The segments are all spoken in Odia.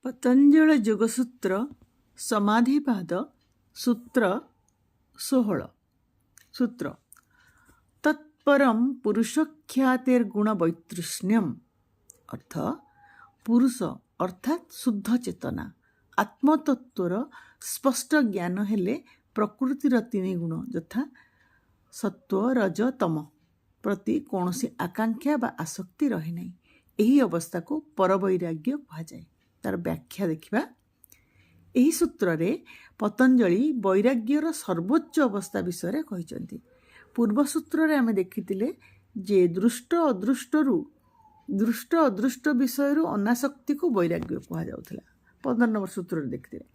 ପତଞ୍ଜଳ ଯୋଗସୂତ୍ର ସମାଧିପାଦ ସୂତ୍ର 16 ସୂତ୍ର ତତ୍ପରମ୍ ପୁରୁଷଖ୍ୟାତିର୍ଗୁଣ ବୈତୃଷ୍ଣ୍ୟମ୍ ଅର୍ଥ ପୁରୁଷ ଅର୍ଥାତ୍ ଶୁଦ୍ଧ ଚେତନା ଆତ୍ମତତ୍ତ୍ୱର ସ୍ପଷ୍ଟ ଜ୍ଞାନ ହେଲେ ପ୍ରକୃତିର ତିନି ଗୁଣ ଯଥା ସତ୍ତ୍ୱ ରଜ ତମ ପ୍ରତି କୌଣସି ଆକାଂକ୍ଷା ବା ଆସକ୍ତି ରହେ ନାହିଁ। ଏହି ଅବସ୍ଥାକୁ ପରବୈରାଗ୍ୟ କୁହାଯାଏ। ତାର ବ୍ୟାଖ୍ୟା ଦେଖିବା। ଏହି ସୂତ୍ରରେ ପତଞ୍ଜଳି ବୈରାଗ୍ୟର ସର୍ବୋଚ୍ଚ ଅବସ୍ଥା ବିଷୟରେ କହିଛନ୍ତି। ପୂର୍ବ ସୂତ୍ରରେ ଆମେ ଦେଖିଥିଲେ ଯେ ଦୃଷ୍ଟ ଅଦୃଷ୍ଟ ବିଷୟରୁ ଅନାସକ୍ତିକୁ ବୈରାଗ୍ୟ କୁହାଯାଉଥିଲା। 15 ନମ୍ବର ସୂତ୍ରରେ ଦେଖିଥିଲେ।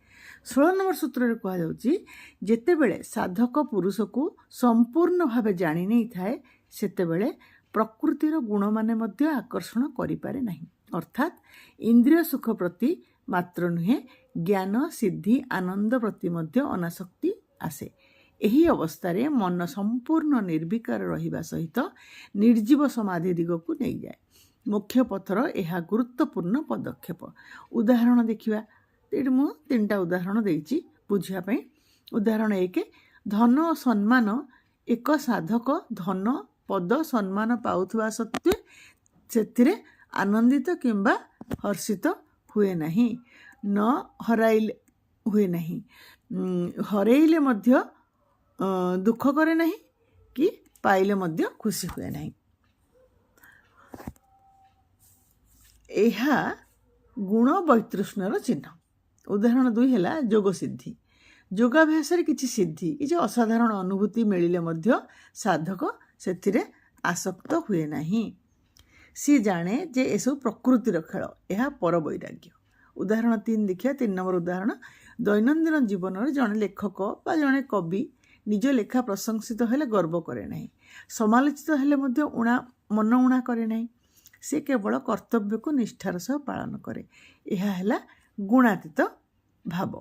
16 ନମ୍ବର ସୂତ୍ରରେ କୁହାଯାଉଛି ଯେତେବେଳେ ସାଧକ ପୁରୁଷକୁ ସମ୍ପୂର୍ଣ୍ଣ ଭାବେ ଜାଣି ନେଇଥାଏ ସେତେବେଳେ ପ୍ରକୃତିର ଗୁଣମାନେ ମଧ୍ୟ ଆକର୍ଷଣ କରିପାରେ ନାହିଁ। ଅର୍ଥାତ୍ ଇନ୍ଦ୍ରିୟ ସୁଖ ପ୍ରତି ମାତ୍ର ନୁହେଁ, ଜ୍ଞାନ ସିଦ୍ଧି ଆନନ୍ଦ ପ୍ରତି ମଧ୍ୟ ଅନାସକ୍ତି ଆସେ। ଏହି ଅବସ୍ଥାରେ ମନ ସମ୍ପୂର୍ଣ୍ଣ ନିର୍ବିକାର ରହିବା ସହିତ ନିର୍ଜୀବ ସମାଧି ଦିଗକୁ ନେଇଯାଏ। ମୁଖ୍ୟ ପଥର ଏହା ଗୁରୁତ୍ୱପୂର୍ଣ୍ଣ ପଦକ୍ଷେପ। ଉଦାହରଣ ଦେଖିବା। ଏଠି ମୁଁ 3ଟା ଉଦାହରଣ ଦେଇଛି ବୁଝିବା ପାଇଁ। ଉଦାହରଣ 1, ଧନ ଓ ସମ୍ମାନ। ଏକ ସାଧକ ଧନ ପଦ ସମ୍ମାନ ପାଉଥିବା ସତ୍ତ୍ୱେ ସେଥିରେ ଆନନ୍ଦିତ କିମ୍ବା ହର୍ଷିତ ହୁଏ ନାହିଁ। ହରେଇଲେ ମଧ୍ୟ ଦୁଃଖ କରେ ନାହିଁ କି ପାଇଲେ ମଧ୍ୟ ଖୁସି ହୁଏ ନାହିଁ। ଏହା ଗୁଣ ବୈତୃଷ୍ଣ୍ୟର ଚିହ୍ନ। ଉଦାହରଣ 2 ହେଲା ଯୋଗ ସିଦ୍ଧି। ଯୋଗାଭ୍ୟାସରେ କିଛି ସିଦ୍ଧି, କିଛି ଅସାଧାରଣ ଅନୁଭୂତି ମିଳିଲେ ମଧ୍ୟ ସାଧକ ସେଥିରେ ଆସକ୍ତ ହୁଏ ନାହିଁ। ସିଏ ଜାଣେ ଯେ ଏସବୁ ପ୍ରକୃତିର ଖେଳ। ଏହା ପରବୈରାଗ୍ୟ। ଉଦାହରଣ 3 ଦେଖିବା। 3 ନମ୍ବର ଉଦାହରଣ, ଦୈନନ୍ଦିନ ଜୀବନରେ ଜଣେ ଲେଖକ ବା ଜଣେ କବି ନିଜ ଲେଖା ପ୍ରଶଂସିତ ହେଲେ ଗର୍ବ କରେ ନାହିଁ। ସମାଲୋଚିତ ହେଲେ ମଧ୍ୟ ମନ ଉଣା କରେ ନାହିଁ। ସେ କେବଳ କର୍ତ୍ତବ୍ୟକୁ ନିଷ୍ଠାର ସହ ପାଳନ କରେ। ଏହା ହେଲା ଗୁଣାତୀତ ଭାବ।